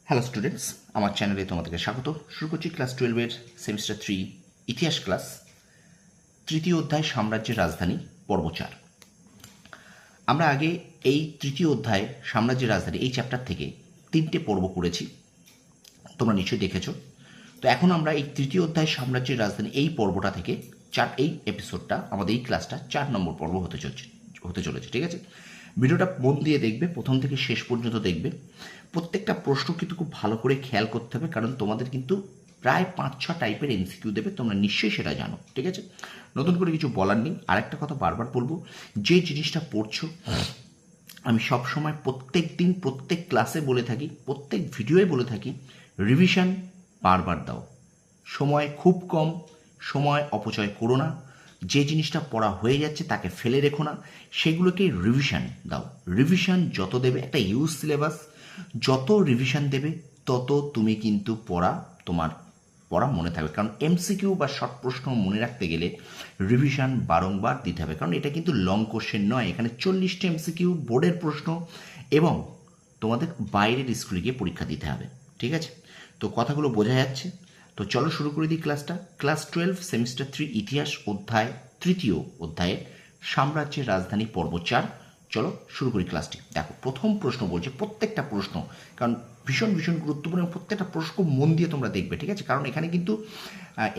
Hello students, আমার চ্যানেলে তোমাদেরকে স্বাগত। শুরু করছি ক্লাস 12-এর সেমিস্টার 3 ইতিহাস ক্লাস, তৃতীয় অধ্যায় সাম্রাজ্যের রাজধানী পর্ব 4। আমরা আগে এই তৃতীয় অধ্যায় সাম্রাজ্যের রাজধানী এই চ্যাপ্টার থেকে 3টে পর্ব করেছি, তোমরা নিশ্চয়ই দেখেছো। তো এখন আমরা এই তৃতীয় অধ্যায় সাম্রাজ্যের রাজধানী এই পর্বটা থেকে এই এপিসোডটা, আমাদের এই ক্লাসটা 4 নম্বর পর্ব হতে চলেছে। ঠিক আছে, ভিডিওটা মন দিয়ে দেখবে, প্রথম থেকে শেষ পর্যন্ত দেখবে। প্রত্যেকটা প্রশ্ন কিন্তু খুব ভালো করে খেয়াল করতে হবে, কারণ তোমাদের কিন্তু প্রায় 5-6 টাইপের এমসিকিউ দেবে, তোমরা নিশ্চয়ই সেটা জানো। ঠিক আছে, নতুন করে কিছু বলার নেই। আরেকটা কথা বারবার বলবো, যে জিনিসটা পড়ছো আমি সবসময় প্রত্যেক দিন প্রত্যেক ক্লাসে বলে থাকি, প্রত্যেক ভিডিওয়ে বলে থাকি, রিভিশন বারবার দাও। সময় খুব কম, সময় অপচয় করো না। যে জিনিসটা পড়া হয়ে যাচ্ছে তাকে ফেলে রেখো না, সেগুলোকে রিভিশন দাও। রিভিশন যত দেবে, একটা ইউজ সিলেবাস, যত রিভিশন দেবে তত তুমি কিন্তু তোমার পড়া মনে থাকবে। কারণ এমসিকিউ বা শর্ট প্রশ্ন মনে রাখতে গেলে রিভিশন বারংবার দিতে হবে, কারণ এটা কিন্তু লং কোশ্চেন নয়। এখানে 40টা এমসিকিউ বোর্ডের প্রশ্ন এবং তোমাদের বাইরের স্কুলে গিয়ে পরীক্ষা দিতে হবে। ঠিক আছে, তো কথাগুলো বোঝা যাচ্ছে। তো চলো শুরু করে দিই ক্লাসটা। ক্লাস 12 সেমিস্টার 3 ইতিহাস অধ্যায়, তৃতীয় অধ্যায়ের সাম্রাজ্যের রাজধানী পর্ব 4। চলো শুরু করি ক্লাসটি। দেখো, প্রথম প্রশ্ন বলছে, প্রত্যেকটা প্রশ্ন কারণ ভীষণ ভীষণ গুরুত্বপূর্ণ, প্রত্যেকটা প্রশ্ন মন দিয়ে তোমরা দেখবে। ঠিক আছে, কারণ এখানে কিন্তু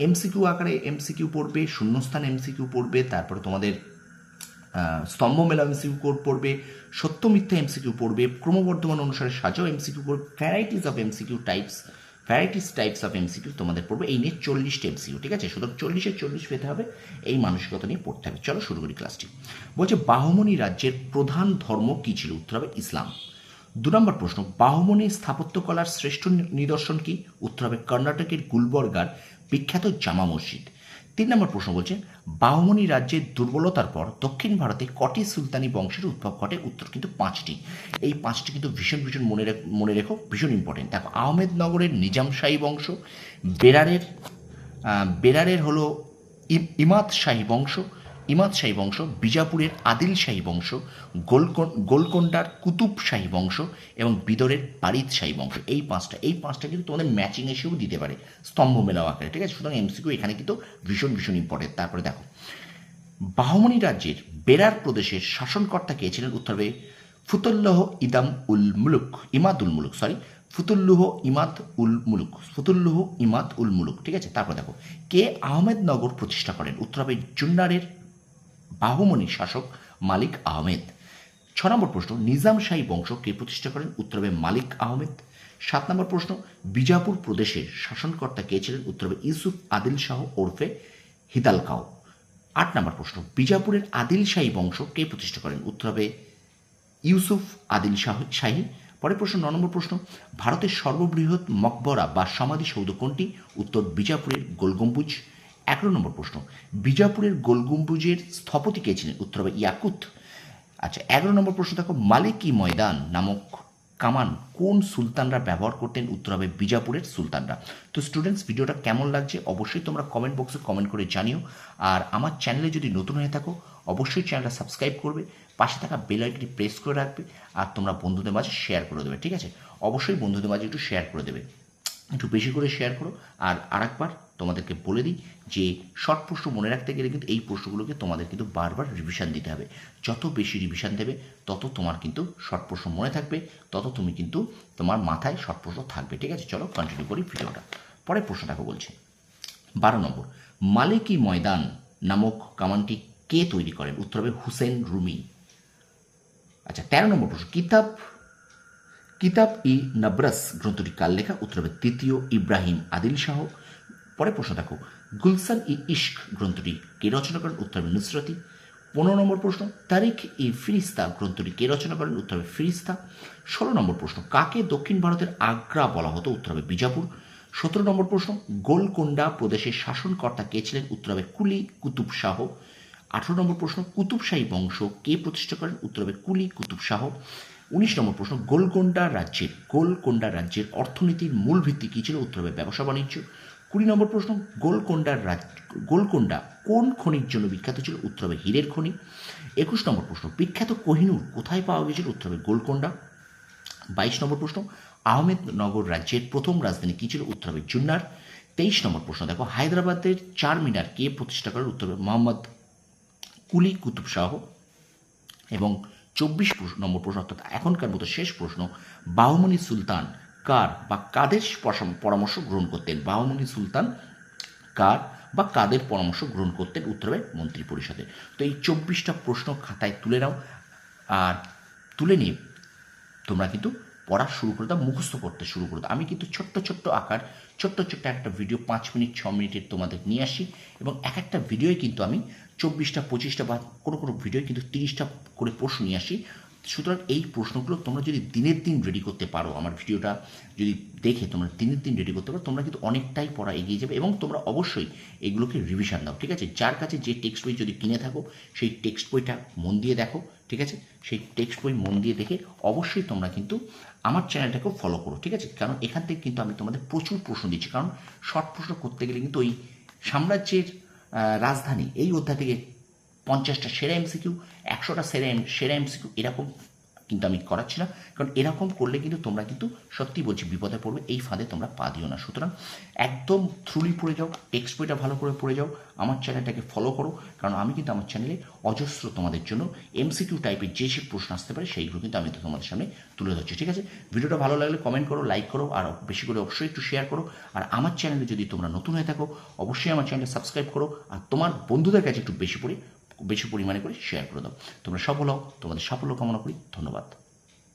এমসিকিউ আকারে এমসিকিউ পড়বে, শূন্যস্থান এমসিকিউ পড়বে, তারপরে তোমাদের স্তম্ভ মেলা এমসিকিউ পড়বে, সত্য মিথ্যা এমসিকিউ পড়বে, ক্রমবর্ধমান অনুসারে সাজাও এমসিকিউ পড়বে, ভ্যারাইটিস টাইপস অফ এমসিকিউ তোমাদের পড়বে। এই নিয়ে 40টা এমসিকিউ। ঠিক আছে, সুতরাং 40-এর 40 পেতে হবে, এই মানসিকতা নিয়ে পড়তে হবে। চলো শুরু করি ক্লাসটি। বলছে, বাহমনি রাজ্যের প্রধান ধর্ম কী ছিল? উত্তর হবে ইসলাম। 2 নম্বর প্রশ্ন, বাহমনি স্থাপত্যকলার শ্রেষ্ঠ নিদর্শন কি? উত্তর হবে কর্ণাটকের গুলবর্গার বিখ্যাত জামা মসজিদ। 3 নম্বর প্রশ্ন বলছে, বাহমনি রাজ্যের দুর্বলতার পর দক্ষিণ ভারতে কটি সুলতানি বংশের উদ্ভব ঘটে? উত্তর কিন্তু 5টি। এই 5টি কিন্তু ভীষণ ভীষণ মনে রেখো, ভীষণ ইম্পর্টেন্ট। দেখো, আহমেদনগরের নিজামশাহী বংশ, বেরারের হলো ইমাদ শাহী বংশ, বিজাপুরের আদিল শাহী বংশ, গোলকোন্ডার কুতুব শাহী বংশ এবং বিদরের বারিদ শাহী বংশ। এই পাঁচটা কিন্তু তোমাদের ম্যাচিং এসেও দিতে পারে, স্তম্ভ মেলাও আকারে। ঠিক আছে, সুতরাং এমসিকিউ এখানে কিন্তু ভীষণ ভীষণ ইম্পর্টেন্ট। তারপরে দেখো, বাহমনি রাজ্যের বেরার প্রদেশের শাসনকর্তা কে ছিলেন? উত্তর হবে ফুতুল্লাহ ইমাদ উল মুলুক। ঠিক আছে, তারপর দেখো, কে আহমেদনগর প্রতিষ্ঠা করেন? উত্তর হবে জুন্নারের বাহমনি শাসক মালিক আহমেদ। 6 নম্বর প্রশ্ন, নিজাম শাহী বংশ কে প্রতিষ্ঠা করেন? উত্তর হবে মালিক আহমেদ। 7 নম্বর প্রশ্ন, বিজাপুর প্রদেশের শাসনকর্তা কে ছিলেন? উত্তর হবে ইউসুফ আদিল শাহ ওরফে হিদালকাও। 8 নম্বর প্রশ্ন, বিজাপুরের আদিল শাহী বংশ কে প্রতিষ্ঠা করেন? উত্তর হবে ইউসুফ আদিল শাহী। পরের প্রশ্ন, 9 নম্বর প্রশ্ন, ভারতের সর্ববৃহৎ মকবরা বা সমাধিসৌধ কোনটি? উত্তর বিজাপুরের গোলগম্বুজ। 11 নম্বর প্রশ্ন, বিজাপুরের গোলগম্বুজের স্থপতি কে ছিলেন? উত্তর হবে ইয়াকুত। আচ্ছা, 11 নম্বর প্রশ্ন দেখো, মালিকি ময়দান নামক কামান কোন সুলতানরা ব্যবহার করতেন? উত্তর হবে বিজাপুরের সুলতানরা। তো স্টুডেন্টস, ভিডিওটা কেমন লাগছে অবশ্যই তোমরা কমেন্ট বক্সে কমেন্ট করে জানিও। আর আমার চ্যানেলে যদি নতুন হয়ে থাকো অবশ্যই চ্যানেলটা সাবস্ক্রাইব করবে, পাশে থাকা বেল আইকনটি প্রেস করে রাখবে, আর তোমরা বন্ধুদের মাঝে শেয়ার করে দেবে। ঠিক আছে, অবশ্যই বন্ধুদের মাঝে একটু শেয়ার করে দেবে, একটু বেশি করে শেয়ার করো। আর আরেকবার তোমাদেরকে বলে দিই যে শর্ট প্রশ্ন মনে রাখতে গেলে কিন্তু এই প্রশ্নগুলোকে তোমাদের কিন্তু বারবার রিভিশন দিতে হবে। যত বেশি রিভিশন দেবে তত তোমার কিন্তু শর্ট প্রশ্ন মনে থাকবে, তত তুমি কিন্তু তোমার মাথায় শর্ট প্রশ্ন থাকবে। ঠিক আছে, চলো কন্টিনিউ করি ভিডিওটা। পরের প্রশ্নটাকে বলছে, 12 নম্বর, মালিকি ময়দান নামক কামানটি কে তৈরি করেন? উত্তর হবে হুসেন রুমি। আচ্ছা, 13 নম্বর প্রশ্ন, কিতাব ই নবরস গ্রন্থটি কার লেখা? উত্তর হবে তৃতীয় ইব্রাহিম আদিল শাহ। পরে প্রশ্ন দেখো, গুলসান ই ইশক গ্রন্থটি কে রচনা করেন? উত্তর হবে নুসরতি। 15 নম্বর প্রশ্ন, তারিখ ই ফিরিস্তা গ্রন্থটি কে রচনা করেন? উত্তর হবে ফিরিস্তা। 16 নম্বর প্রশ্ন, কাকে দক্ষিণ ভারতের আগ্রা বলা হতো? উত্তর হবে বিজাপুর। 17 নম্বর প্রশ্ন, গোলকোন্ডা প্রদেশের শাসনকর্তা কে ছিলেন? উত্তর হবে কুলি কুতুব শাহ। 18 নম্বর প্রশ্ন, কুতুব শাহী বংশ কে প্রতিষ্ঠা করেন? উত্তর হবে কুলি কুতুব শাহ। 19 নম্বর প্রশ্ন, গোলকোন্ডা রাজ্যের অর্থনীতির মূল ভিত্তি কী ছিল? উত্তর হবে ব্যবসা বাণিজ্য। 20 নম্বর প্রশ্ন, গোলকোন্ডা কোন খনির জন্য বিখ্যাত ছিল? উত্তর হবে হীরের খনি। 21 নম্বর প্রশ্ন, বিখ্যাত কোহিনূর কোথায় পাওয়া গেছিল? উত্তর হবে গোলকোন্ডা। 22 নম্বর প্রশ্ন, আহমেদনগর রাজ্যের প্রথম রাজধানী কী ছিল? উত্তর হবে জুন্নার। 23 নম্বর প্রশ্ন দেখো, হায়দ্রাবাদের চার মিনার কে প্রতিষ্ঠা করেন? উত্তর হবে মোহাম্মদ কুলি কুতুব শাহ। এবং 24 নম্বর প্রশ্ন, অর্থাৎ এখনকার মতো শেষ প্রশ্ন, বাহমনি সুলতান কার বা কাদের পরামর্শ গ্রহণ করতেন? বাহমনি সুলতান কার বা কাদের পরামর্শ গ্রহণ করতেন? উত্তর হবে মন্ত্রী পরিষদের। তো এই 24টা প্রশ্ন খাতায় তুলে নাও, আর তুলে নিয়ে তোমরা কিন্তু পড়া শুরু করে দাও, মুখস্থ করতে শুরু করে দাও। আমি কিন্তু ছোট্ট ছোট্ট আকার, ছোট্ট ছোট্ট একটা ভিডিও 5 মিনিট 6 মিনিটের তোমাদের নিয়ে আসি, এবং এক একটা ভিডিওয় কিন্তু আমি 24টা 25টা বা কোনো কোনো ভিডিওয় কিন্তু 30টা করে প্রশ্ন নিয়ে আসি। সুতরাং এই প্রশ্নগুলো তোমরা যদি দিনের দিন রেডি করতে পারো, আমার ভিডিওটা যদি দেখে তোমরা দিনের দিন রেডি করতে পারো, তোমরা কিন্তু অনেকটাই পড়া এগিয়ে যাবে। এবং তোমরা অবশ্যই এগুলোকে রিভিশন দাও, ঠিক আছে? যার কাছে যে টেক্সট বই যদি কিনে থাকো, সেই টেক্সট বইটা মন দিয়ে দেখো, ঠিক আছে? সেই টেক্সট বই মন দিয়ে দেখে অবশ্যই তোমরা কিন্তু আমার চ্যানেলটাকেও ফলো করো, ঠিক আছে? কারণ এখান থেকে কিন্তু আমি তোমাদের প্রচুর প্রশ্ন দিচ্ছি, কারণ শর্ট প্রশ্ন করতে গেলে কিন্তু ওই সাম্রাজ্যের রাজধানী এই অধ্যায় থেকে 50টা সেরা এমসিকিউ, 100টা সেরা এমসিকিউ এরকম কিন্তু আমি করাচ্ছি না, কারণ এরকম করলে কিন্তু তোমরা কিন্তু সত্যি বলছি বিপদে পড়বে, এই ফাঁদে তোমরা পা দিও না। সুতরাং একদম থ্রুলি পড়ে যাও, টেক্সট বইটা ভালো করে পড়ে যাও, আমার চ্যানেলটাকে ফলো করো, কারণ আমি কিন্তু আমার চ্যানেলে অজস্র তোমাদের জন্য এমসিকিউ টাইপের যে সব প্রশ্ন আসতে পারে সেইগুলো কিন্তু আমি তোমাদের সামনে তুলে ধরছি, ঠিক আছে? ভিডিওটা ভালো লাগলে কমেন্ট করো, লাইক করো, আর বেশি করে অবশ্যই একটু শেয়ার করো। আর আমার চ্যানেলে যদি তোমরা নতুন হয়ে থাকো, অবশ্যই আমার চ্যানেলটা সাবস্ক্রাইব করো, আর তোমার বন্ধুদের কাছে একটু বেশি পরিমাণে করে শেয়ার করে দাও। তোমরা সফল হও, তোমাদের সাফল্য কামনা করি। ধন্যবাদ।